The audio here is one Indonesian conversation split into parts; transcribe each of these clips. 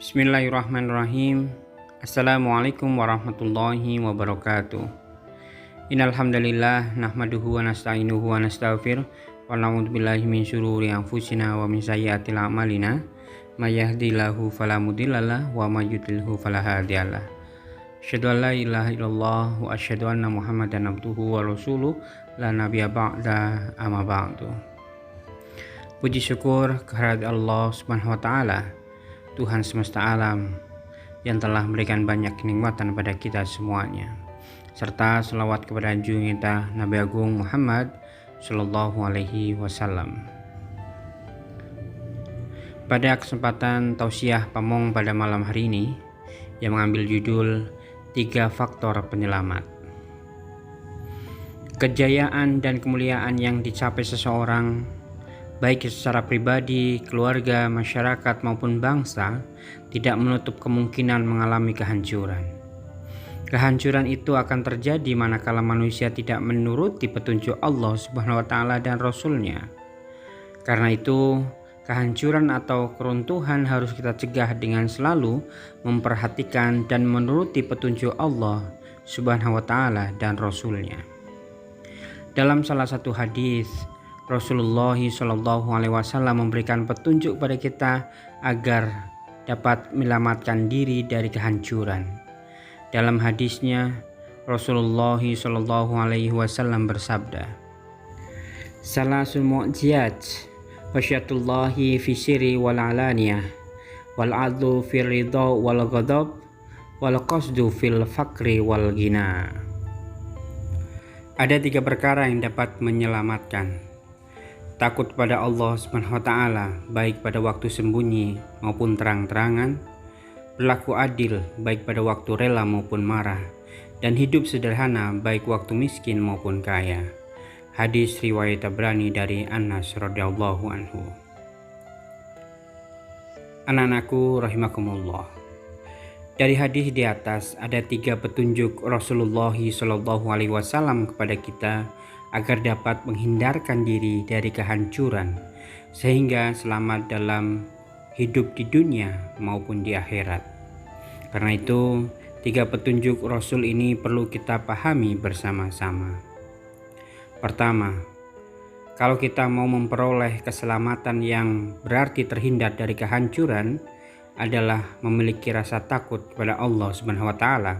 Bismillahirrahmanirrahim. Assalamualaikum warahmatullahi wabarakatuh. Innal hamdalillah nahmaduhu wa nasta'inuhu wa nastaghfir wa na'udzu billahi min syururi anfusina wa min sayyiati a'malina. May yahdihillahu fala mudhillalah wa may yudlilhu fala hadiyalah. Asyhadu an la ilaha illallah wa asyhadu anna Muhammadan abduhu wa rasuluh la nabiyya ba'da amma ba'du. Puji syukur kehadirat Allah Subhanahu wa taala, Tuhan semesta alam yang telah memberikan banyak kenikmatan pada kita semuanya, serta selawat kepada junjungan kita Nabi Agung Muhammad Sallallahu Alaihi Wasallam. Pada kesempatan tausiah Pamong pada malam hari ini yang mengambil judul 3 faktor penyelamat. Kejayaan dan kemuliaan yang dicapai seseorang, baik secara pribadi, keluarga, masyarakat maupun bangsa, tidak menutup kemungkinan mengalami kehancuran. Kehancuran itu akan terjadi manakala manusia tidak menuruti petunjuk Allah Subhanahu wa taala dan Rasul-Nya. Karena itu, kehancuran atau keruntuhan harus kita cegah dengan selalu memperhatikan dan menuruti petunjuk Allah Subhanahu wa taala dan Rasul-Nya. Dalam salah satu hadis, Rasulullah Shallallahu Alaihi Wasallam memberikan petunjuk pada kita agar dapat menyelamatkan diri dari kehancuran. Dalam hadisnya, Rasulullah Shallallahu Alaihi Wasallam bersabda, "Salasul mu'jizat, khasyatullahi fi sirri wal alaniyah, wal adlu fil ridha wal ghadab, wal qasdu fil fakri wal ghina." Ada 3 perkara yang dapat menyelamatkan: takut pada Allah Subhanahu wa taala baik pada waktu sembunyi maupun terang-terangan, berlaku adil baik pada waktu rela maupun marah, dan hidup sederhana baik waktu miskin maupun kaya. Hadis riwayat Tabrani dari Anas radhiyallahu anhu. Anak-anakku rahimakumullah. Dari hadis di atas ada 3 petunjuk Rasulullah Shallallahu Alaihi Wasallam kepada kita agar dapat menghindarkan diri dari kehancuran, sehingga selamat dalam hidup di dunia maupun di akhirat. Karena itu, 3 petunjuk Rasul ini perlu kita pahami bersama-sama. Pertama, kalau kita mau memperoleh keselamatan yang berarti terhindar dari kehancuran, adalah memiliki rasa takut kepada Allah Subhanahu wa taala.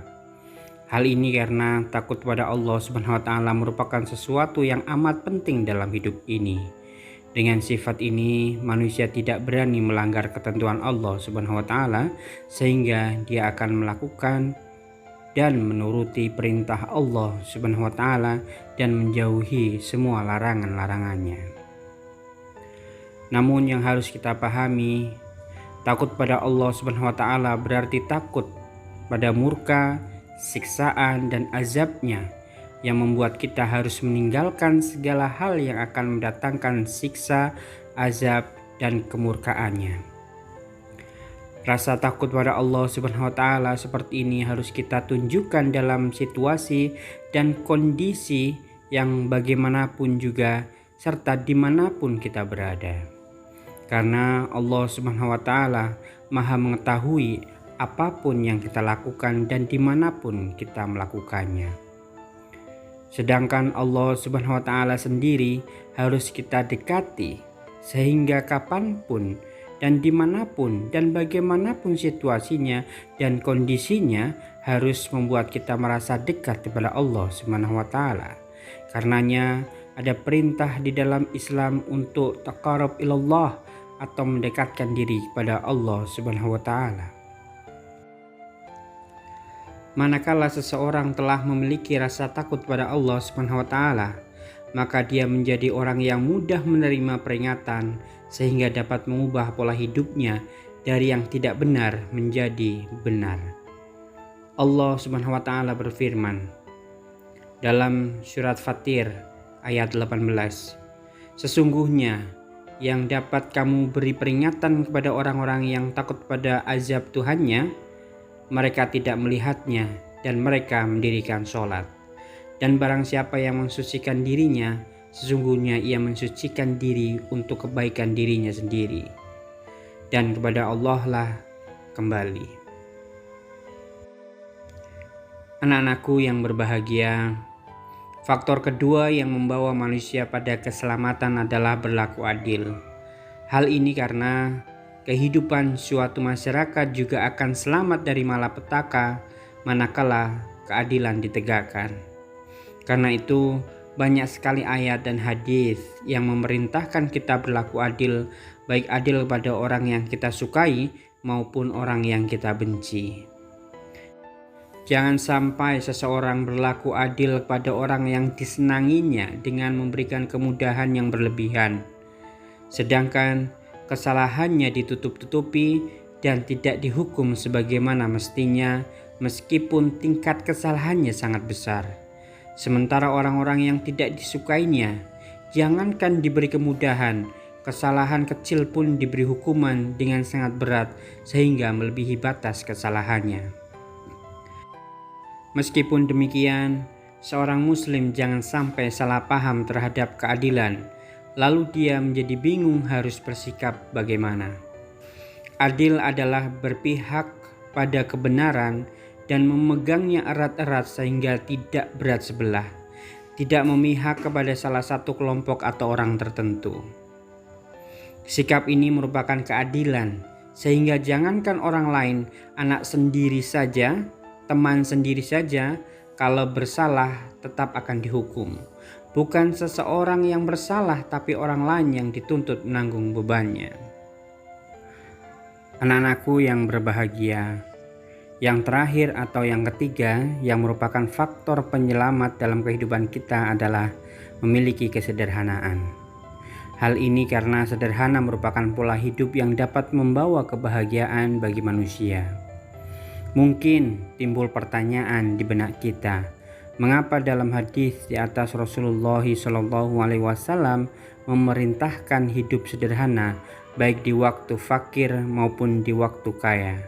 Hal ini karena takut pada Allah Subhanahu wa taala merupakan sesuatu yang amat penting dalam hidup ini. Dengan sifat ini, manusia tidak berani melanggar ketentuan Allah Subhanahu wa taala, sehingga dia akan melakukan dan menuruti perintah Allah Subhanahu wa taala dan menjauhi semua larangan-larangannya. Namun yang harus kita pahami, takut pada Allah Subhanahu wa taala berarti takut pada murka, siksaan dan azabnya, yang membuat kita harus meninggalkan segala hal yang akan mendatangkan siksa, azab, dan kemurkaannya. Rasa takut pada Allah Subhanahu wa taala seperti ini harus kita tunjukkan dalam situasi dan kondisi yang bagaimanapun juga, serta dimanapun kita berada. Karena Allah Subhanahu wa taala Maha mengetahui apapun yang kita lakukan dan dimanapun kita melakukannya. Sedangkan Allah Subhanahu wa taala sendiri harus kita dekati, sehingga kapanpun dan dimanapun dan bagaimanapun situasinya dan kondisinya harus membuat kita merasa dekat kepada Allah Subhanahu wa taala. Karenanya ada perintah di dalam Islam untuk taqarrub ilallah atau mendekatkan diri kepada Allah Subhanahu wa taala. Manakala seseorang telah memiliki rasa takut pada Allah Subhanahu wa taala, maka dia menjadi orang yang mudah menerima peringatan, sehingga dapat mengubah pola hidupnya dari yang tidak benar menjadi benar. Allah Subhanahu wa taala berfirman dalam surat Fatir ayat 18, "Sesungguhnya yang dapat kamu beri peringatan kepada orang-orang yang takut pada azab Tuhannya, mereka tidak melihatnya dan mereka mendirikan sholat. Dan barang siapa yang mensucikan dirinya, sesungguhnya ia mensucikan diri untuk kebaikan dirinya sendiri. Dan kepada Allah lah kembali. Anak-anakku yang berbahagia, faktor kedua yang membawa manusia pada keselamatan adalah berlaku adil. Hal ini karena kehidupan suatu masyarakat juga akan selamat dari malapetaka manakala keadilan ditegakkan. Karena itu, banyak sekali ayat dan hadis yang memerintahkan kita berlaku adil, baik adil kepada orang yang kita sukai maupun orang yang kita benci. Jangan sampai seseorang berlaku adil kepada orang yang disenanginya dengan memberikan kemudahan yang berlebihan, sedangkan kesalahannya ditutup-tutupi dan tidak dihukum sebagaimana mestinya meskipun tingkat kesalahannya sangat besar. Sementara orang-orang yang tidak disukainya, jangankan diberi kemudahan, kesalahan kecil pun diberi hukuman dengan sangat berat sehingga melebihi batas kesalahannya. Meskipun demikian, seorang muslim jangan sampai salah paham terhadap keadilan, lalu dia menjadi bingung harus bersikap bagaimana. Adil adalah berpihak pada kebenaran dan memegangnya erat-erat sehingga tidak berat sebelah, tidak memihak kepada salah satu kelompok atau orang tertentu. Sikap ini merupakan keadilan, sehingga jangankan orang lain, anak sendiri saja, teman sendiri saja, kalau bersalah tetap akan dihukum. Bukan seseorang yang bersalah, tapi orang lain yang dituntut menanggung bebannya. Anak-anakku yang berbahagia, yang terakhir atau yang ketiga yang merupakan faktor penyelamat dalam kehidupan kita adalah memiliki kesederhanaan. Hal ini karena sederhana merupakan pola hidup yang dapat membawa kebahagiaan bagi manusia. Mungkin timbul pertanyaan di benak kita, mengapa dalam hadis di atas Rasulullah SAW memerintahkan hidup sederhana baik di waktu fakir maupun di waktu kaya?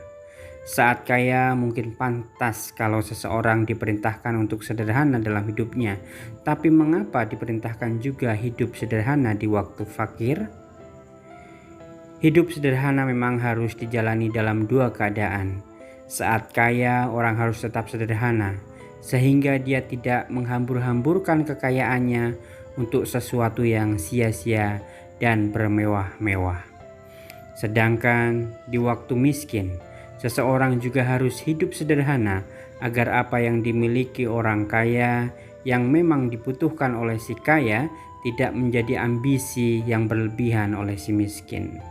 Saat kaya mungkin pantas kalau seseorang diperintahkan untuk sederhana dalam hidupnya, tapi mengapa diperintahkan juga hidup sederhana di waktu fakir? Hidup sederhana memang harus dijalani dalam dua keadaan. Saat kaya, orang harus tetap sederhana, sehingga dia tidak menghambur-hamburkan kekayaannya untuk sesuatu yang sia-sia dan bermewah-mewah. Sedangkan di waktu miskin, seseorang juga harus hidup sederhana agar apa yang dimiliki orang kaya yang memang dibutuhkan oleh si kaya tidak menjadi ambisi yang berlebihan oleh si miskin.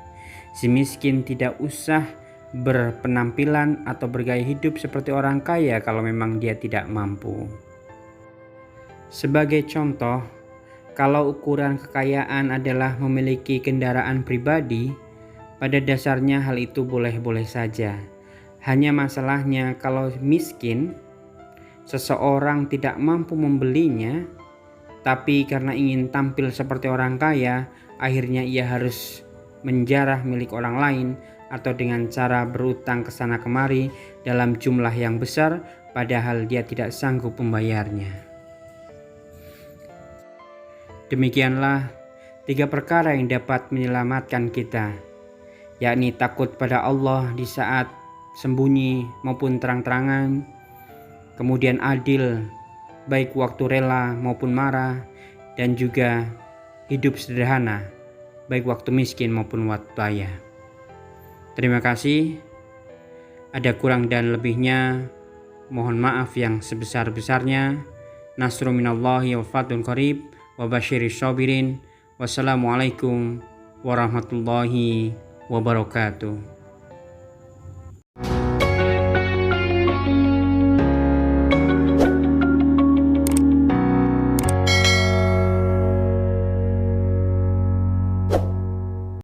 Si miskin tidak usah berpenampilan atau bergaya hidup seperti orang kaya kalau memang dia tidak mampu. Sebagai contoh, kalau ukuran kekayaan adalah memiliki kendaraan pribadi, pada dasarnya hal itu boleh-boleh saja. Hanya masalahnya kalau miskin, seseorang tidak mampu membelinya, tapi karena ingin tampil seperti orang kaya, akhirnya ia harus menjarah milik orang lain atau dengan cara berutang ke sana kemari dalam jumlah yang besar, padahal dia tidak sanggup membayarnya. Demikianlah 3 perkara yang dapat menyelamatkan kita, yakni takut pada Allah di saat sembunyi maupun terang-terangan, kemudian adil baik waktu rela maupun marah, dan juga hidup sederhana baik waktu miskin maupun waktu kaya. Terima kasih. Ada kurang dan lebihnya mohon maaf yang sebesar-besarnya. Nasrun minallahi wa fathun qarib wa basyiris sabirin. Wassalamualaikum warahmatullahi wabarakatuh.